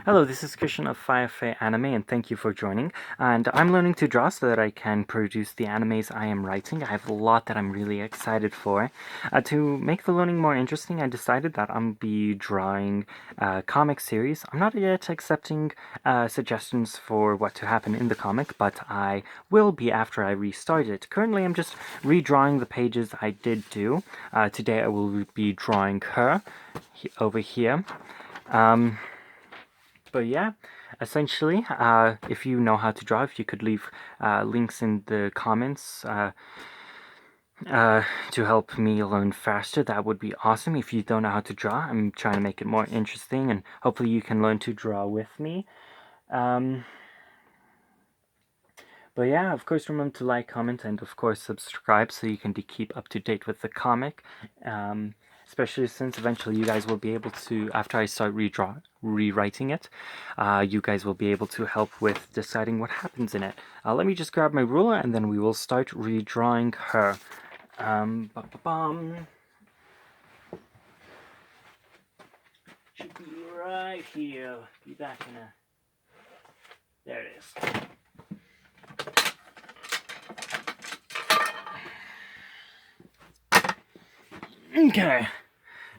Hello, this is Christian of Firefly Anime, and thank you for joining. And I'm learning to draw so that I can produce the animes I am writing. I have a lot that I'm really excited for. To make the learning more interesting, I decided that I'm be drawing a comic series. I'm not yet accepting suggestions for what to happen in the comic, but I will be after I restart it. Currently, I'm just redrawing the pages I did do. Today, I will be drawing her over here. But yeah, essentially, if you know how to draw, if you could leave links in the comments to help me learn faster, that would be awesome. If you don't know how to draw, I'm trying to make it more interesting, and hopefully you can learn to draw with me. But yeah, of course, remember to like, comment, and of course subscribe so you can keep up to date with the comic. Especially since eventually you guys will be able to, after I start rewriting it, you guys will be able to help with deciding what happens in it. Let me just grab my ruler and then we will start redrawing her. Should be right here. Be back in a... There it is. Okay.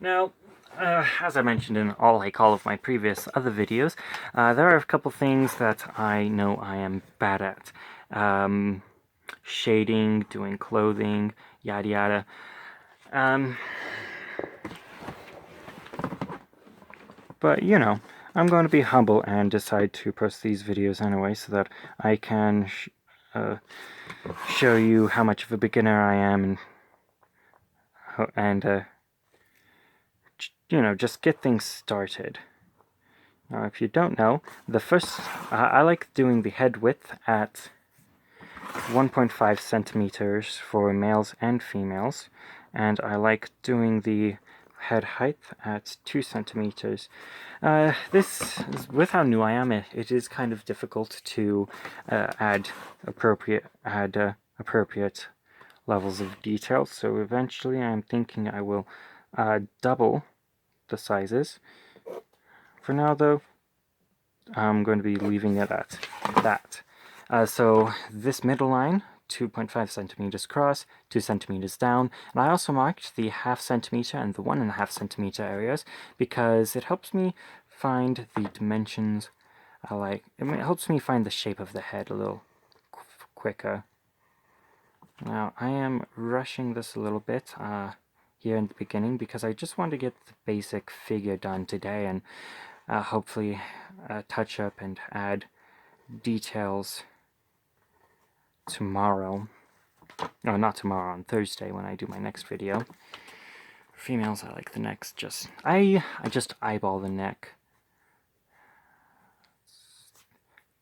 Now, as I mentioned in all of my previous other videos, there are a couple things that I know I am bad at. Shading, doing clothing, yada yada. But, you know, I'm going to be humble and decide to post these videos anyway so that I can show you how much of a beginner I am and you know, just get things started. Now, if you don't know, I like doing the head width at 1.5 centimeters for males and females, and I like doing the head height at 2 centimeters. With how new I am, it is kind of difficult to add appropriate levels of detail, so eventually I'm thinking I will double the sizes. For now, though, I'm going to be leaving it at that. So this middle line, 2.5 centimeters across, 2 centimeters down, and I also marked the 0.5 centimeter and the 1.5 centimeter areas because it helps me find the dimensions I like. It helps me find the shape of the head a little quicker. Now, I am rushing this a little bit here in the beginning because I just want to get the basic figure done today and hopefully touch up and add details tomorrow. No, not tomorrow, on Thursday when I do my next video. For females, I like the necks I just eyeball the neck.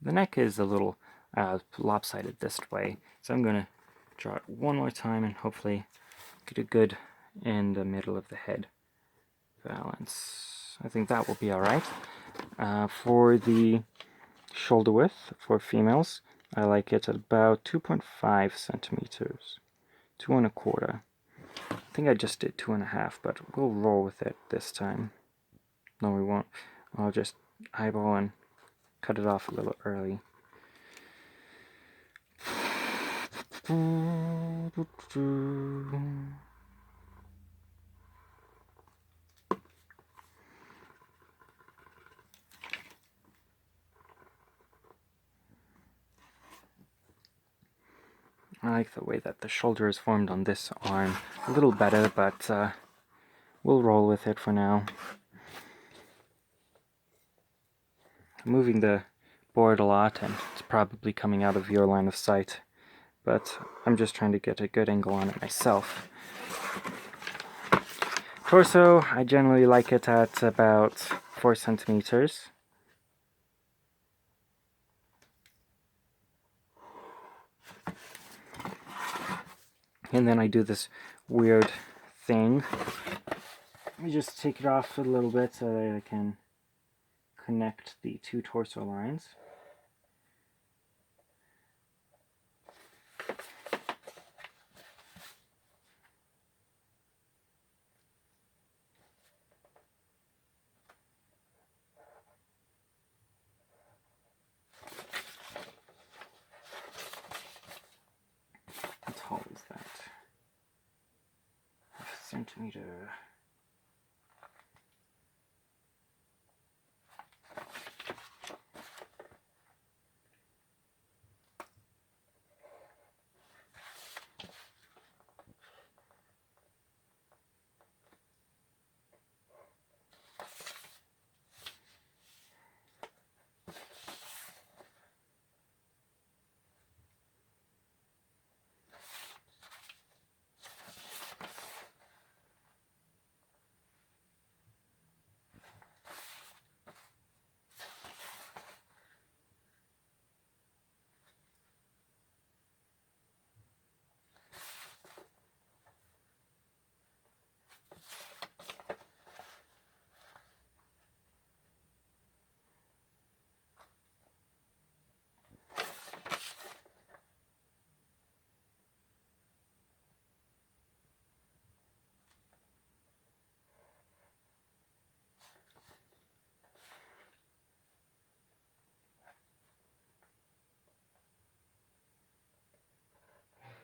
The neck is a little lopsided this way, so I'm going to draw it one more time and hopefully get it good in the middle of the head balance. I think that will be alright. For the shoulder width for females, I like it at about 2.5 centimeters, 2.25. I think I just did 2.5, but we'll roll with it this time. No, we won't. I'll just eyeball and cut it off a little early. I like the way that the shoulder is formed on this arm a little better, but we'll roll with it for now. I'm moving the board a lot, and it's probably coming out of your line of sight, but I'm just trying to get a good angle on it myself. Torso, I generally like it at about 4 centimeters. And then I do this weird thing. Let me just take it off a little bit so that I can connect the two torso lines. centimeter.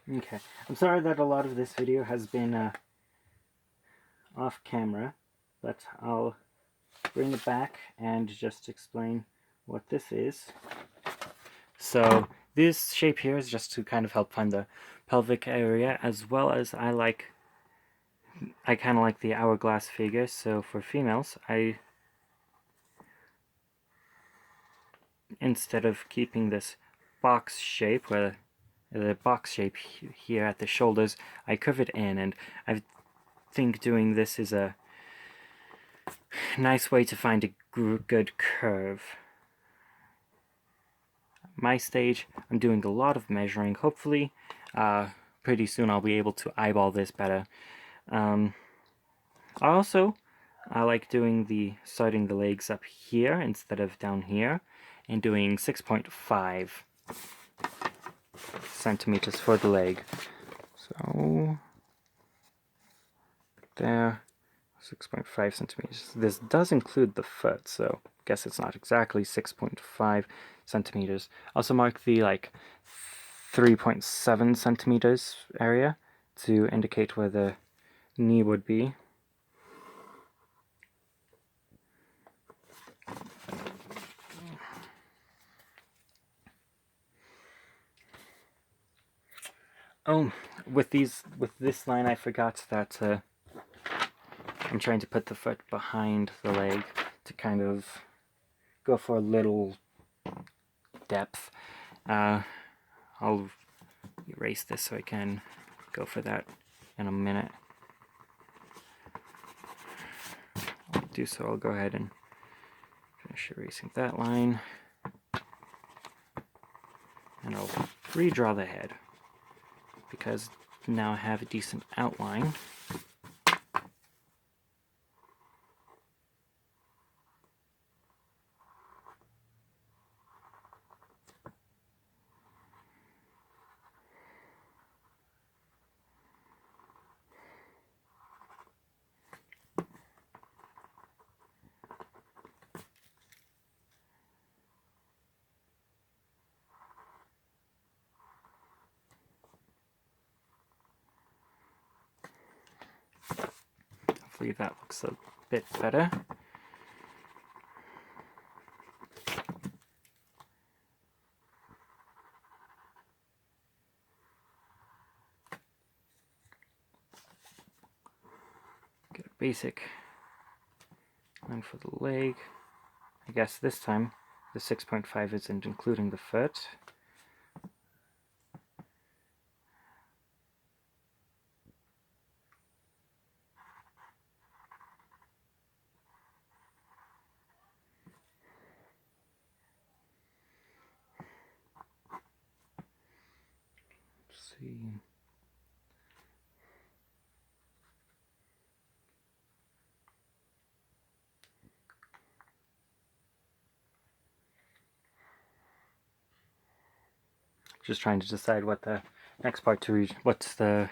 Okay, I'm sorry that a lot of this video has been off camera, but I'll bring it back and just explain what this is. So this shape here is just to kind of help find the pelvic area, as well as I kind of like the hourglass figure. So for females, instead of keeping this box shape where the box shape here at the shoulders, I curve it in, and I think doing this is a nice way to find a good curve. My stage, I'm doing a lot of measuring. Hopefully pretty soon I'll be able to eyeball this better. I like starting the legs up here instead of down here, and doing 6.5 centimeters for the leg. So there, 6.5 centimeters. This does include the foot, so I guess it's not exactly 6.5 centimeters. Also mark the 3.7 centimeters area to indicate where the knee would be. Oh, with this line, I forgot that I'm trying to put the foot behind the leg to kind of go for a little depth. I'll erase this so I can go for that in a minute. I'll go ahead and finish erasing that line, and I'll redraw the head, because now I have a decent outline. Hopefully that looks a bit better. Get a basic line for the leg. I guess this time the 6.5 isn't including the foot. Let's see. Just trying to decide what the next part what's the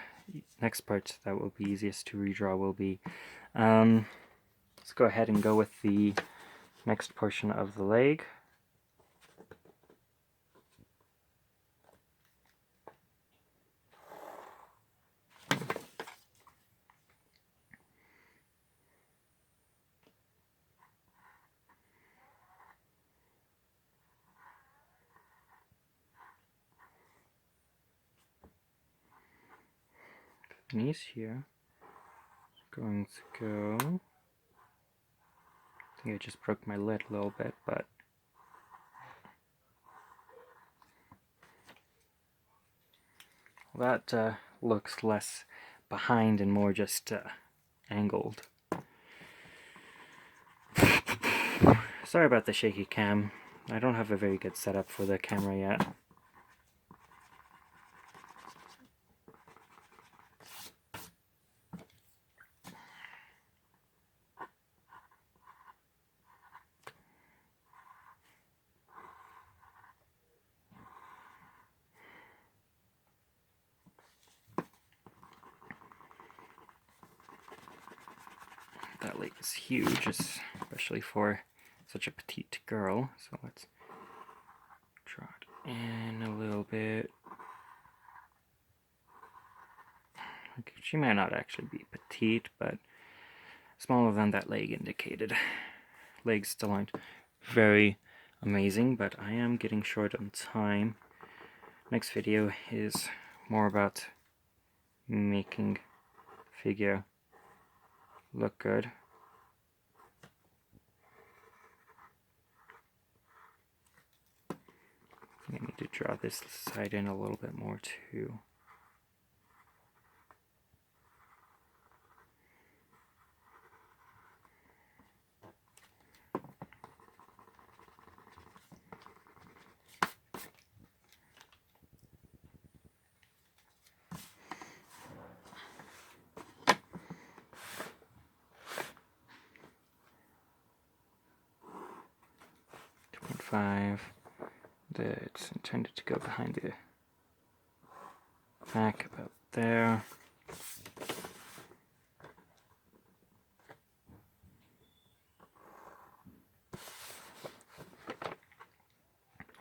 next part that will be easiest to redraw will be. Let's go ahead and go with the next portion of the leg. knees here. Going to go. I think I just broke my lid a little bit, but that looks less behind and more just angled. Sorry about the shaky cam. I don't have a very good setup for the camera yet. That leg is huge, especially for such a petite girl. So let's draw it in a little bit. Okay, she might not actually be petite, but smaller than that leg indicated. Legs still aren't very amazing, but I am getting short on time. Next video is more about making figure look good. I need to draw this side in a little bit more too. It's intended to go behind the back about there.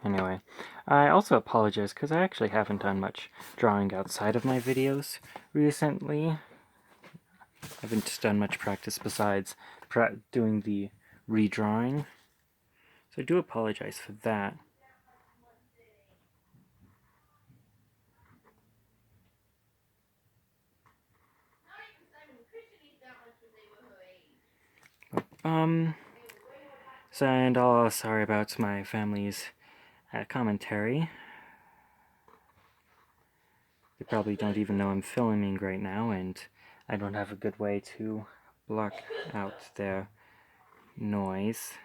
Anyway, I also apologize because I actually haven't done much drawing outside of my videos recently. I haven't done much practice besides doing the redrawing. So I do apologize for that. So, and all sorry about my family's commentary. They probably don't even know I'm filming right now, and I don't have a good way to block out their noise.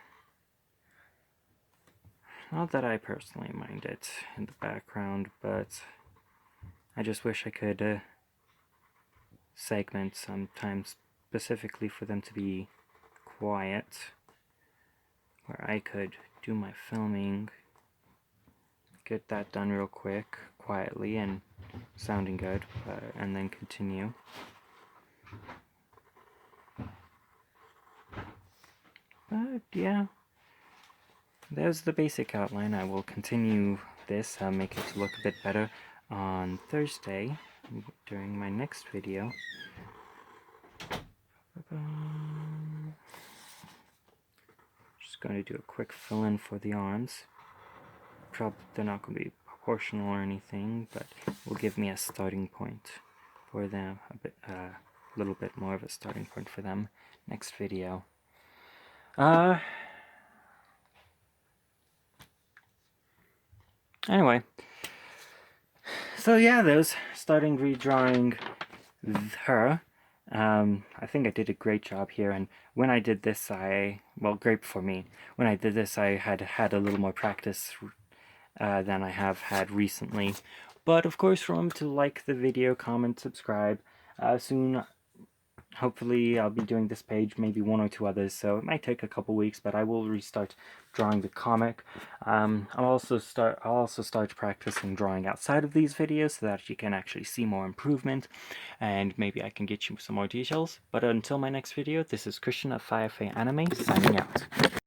Not that I personally mind it in the background, but I just wish I could segment sometimes specifically for them to be quiet, where I could do my filming, get that done real quick, quietly and sounding good, and then continue. But yeah, there's the basic outline. I will continue this, make it look a bit better on Thursday during my next video. Just going to do a quick fill-in for the arms. Probably they're not going to be proportional or anything, but will give me a starting point for them, a little bit more of a starting point for them next video. Anyway, so yeah, there's starting redrawing her. I think I did a great job here, and when I did this, well, great for me. When I did this, I had a little more practice than I have had recently. But of course, remember to like the video, comment, subscribe. Soon, hopefully, I'll be doing this page, maybe one or two others, so it might take a couple weeks, but I will restart drawing the comic. I'll also start practicing drawing outside of these videos so that you can actually see more improvement, and maybe I can get you some more details. But until my next video, this is Christian of Firefly Anime, signing out.